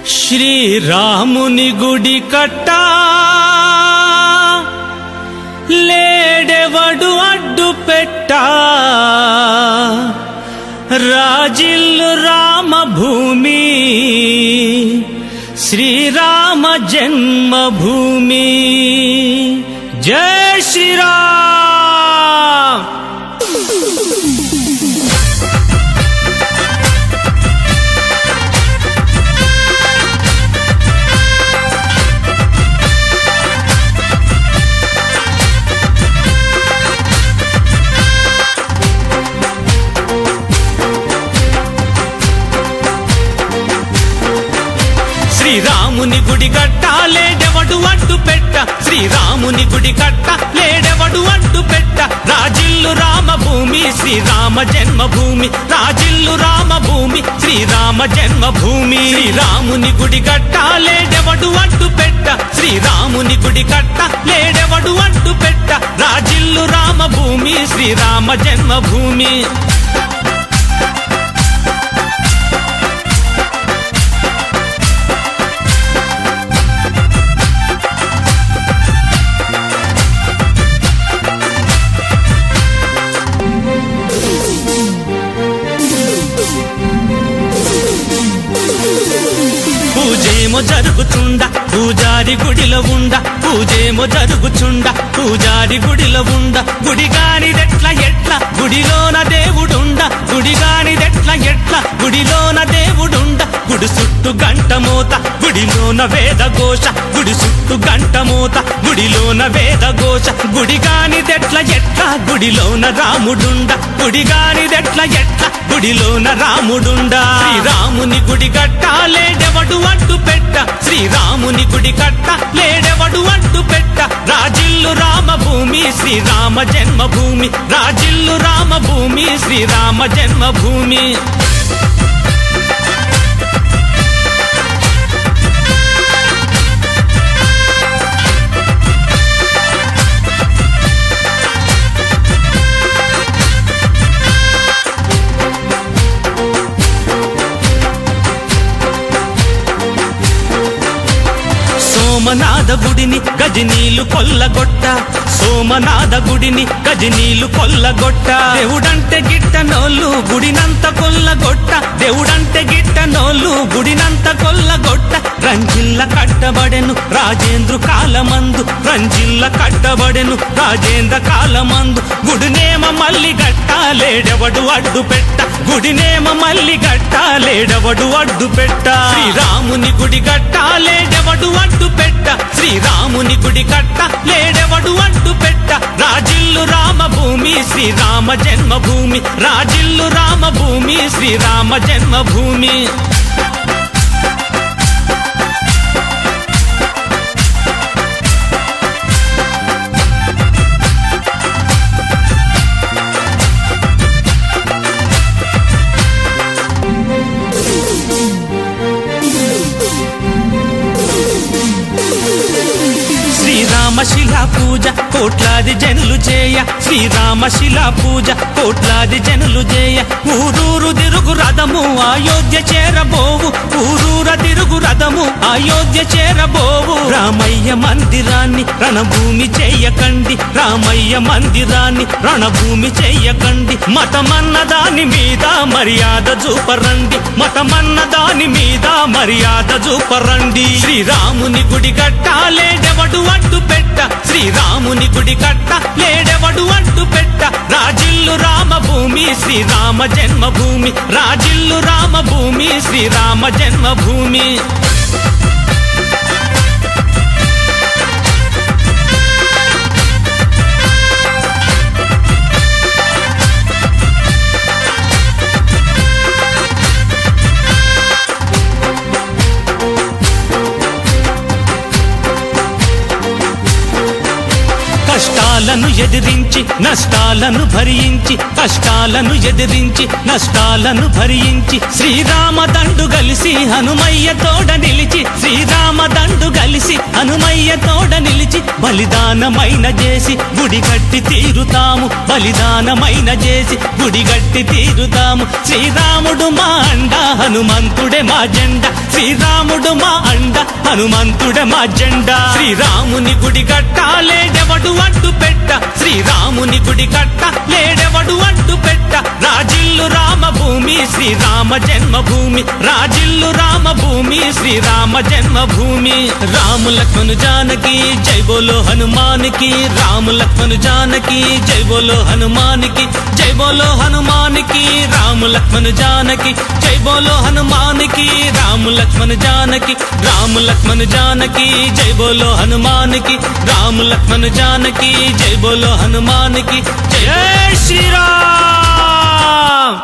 శ్రీరాముని గుడి కట్ట లేడెవడు అడ్డు పెట్ట రాజిల్లు రామభూమి శ్రీరామ జన్మభూమి జై శ్రీరామ్। శ్రీరాముని గుడి కట్ట లేడెవడు అడ్డు పెట్ట శ్రీరాముని గుడి కట్ట లేడెవడు అడ్డు పెట్ట రాజిల్లు రామభూమి శ్రీరామ జన్మభూమి రాజిల్లు రామభూమి శ్రీరామ జన్మభూమి శ్రీరాముని గుడి కట్ట లేడెవడు అడ్డు పెట్ట శ్రీరాముని గుడి కట్ట లేడెవడు అడ్డు పెట్ట రాజిల్లు రామభూమి శ్రీరామ జన్మభూమి పూజేమో జరుగుతుండ పూజారి గుడిలో ఉండ పూజేమో జరుగుచుండ పూజారి గుడిలో ఉండ గుడిగానిదెట్ల ఎట్ల గుడిలోన దేవుడుండ గుడిగానిదెట్ల ఎట్ల గుడిలోన దేవుడుండ గుడి చుట్టూ గంట మోత గుడిలోన వేదఘోష గుడి చుట్టూ గంట మోత గుడిలోన వేదఘోష గుడిగానిదెట్ల ఎట్ల గుడిలోన రాముడుండ గుడిగానిదెట్ల ఎట్ల గుడిలోన రాముడుండ శ్రీరాముని గుడి కట్ట లేడెవడు అడ్డు పెట్ట శ్రీరాముని గుడి కట్ట లేడెవడు అడ్డు పెట్ట రాజిల్లు రామభూమి శ్రీరామ జన్మభూమి రాజిల్లు రామభూమి శ్రీరామ జన్మభూమి సోమనాథ గుడిని గజనీలు కొల్లగొట్ట సోమనాథ గుడిని గజనీలు కొల్లగొట్ట దేవుడంటే గిట్టనోళ్ళు గుడినంత కొల్లగొట్ట దేవుడంటే గిట్టనోళ్ళు గుడినంత కొల్లగొట్ట రంజిల్ల కట్టబడెను రాజేంద్ర కాలమందు రంజిల్ల కట్టబడెను రాజేంద్ర కాలమందు గుడినేమ మల్లి గట్ట లేడెవడు అడ్డు పెట్ట గుడినేమ మల్లి గట్ట లేడెవడు అడ్డు పెట్ట శ్రీరాముని గుడి గట్ట లేడెవడు అడ్డు పెట్ట శ్రీరాముని గుడి కట్ట లేడెవడు అడ్డు పెట్ట రాజిల్లు రామభూమి శ్రీరామ జన్మభూమి రాజిల్లు రామభూమి శ్రీరామ జన్మభూమి శ్రీరామశిలా పూజ కోట్లాది జనులు చేయ శ్రీరామశిలా పూజ కోట్లాది జనులు చేయ ఊరూరు తిరుగు రథము అయోధ్య చేరబోవు ఊరూర తిరుగు రథము అయోధ్య చేరబోవు రామయ్య మందిరాన్ని రణభూమి చెయ్యకండి రామయ్య మందిరాన్ని రణభూమి చెయ్యకండి మతమన్న దాని మీద మర్యాద చూపరండి మతమన్న దాని మీద మర్యాద చూపరండి శ్రీరాముని గుడి కట్ట లేడెవడు అడ్డు పెట్ట శ్రీరాముని గుడి కట్ట లేడెవడు అడ్డు పెట్ట రాజిల్లు రామభూమి శ్రీరామ జన్మభూమి రాజిల్లు రామభూమి శ్రీరామ జన్మభూమి కష్టాలను ఎదిరించి నష్టాలను భరించి కష్టాలను ఎదిరించి నష్టాలను భరించి శ్రీరామ దండు కలిసి హనుమయ్య తోడ నిలిచి శ్రీరామ దండు కలిసి హనుమయ్య తోడ నిలిచి బలిదానమైన చేసి గుడి కట్టి తీరుతాము బలిదానమైన చేసి గుడి కట్టి తీరుతాము శ్రీరాముడు మా అండ హనుమంతుడే మా జెండా శ్రీరాముడు మా అండ హనుమంతుడే మా జెండా శ్రీరాముని గుడి కట్ట లేడెవడు అడ్డు పెట్ట శ్రీరాముని గుడి కట్ట లేడెవడు అడ్డు పెట్ట రాజిల్లు రామభూమి శ్రీరామ జన్మభూమి రాజిల్లు రామభూమి శ్రీరామ జన్మభూమి రాము లక్ష్మణు జానకి జై బోలో హనుమానికి రాము లక్ష్మణు జానకి జై బోలో హనుమానికి జై బోలో హనుమానికి రాము లక్ష్మణు జానకి జై బోలో హనుమానికి రాము లక్ష్మణు జానకి రాము లక్ష్మణు జానకి జై బోలో హనుమానికి రాము లక్ష్మణు జానకి జై బోలో హనుమానికి జై శ్రీరామ్।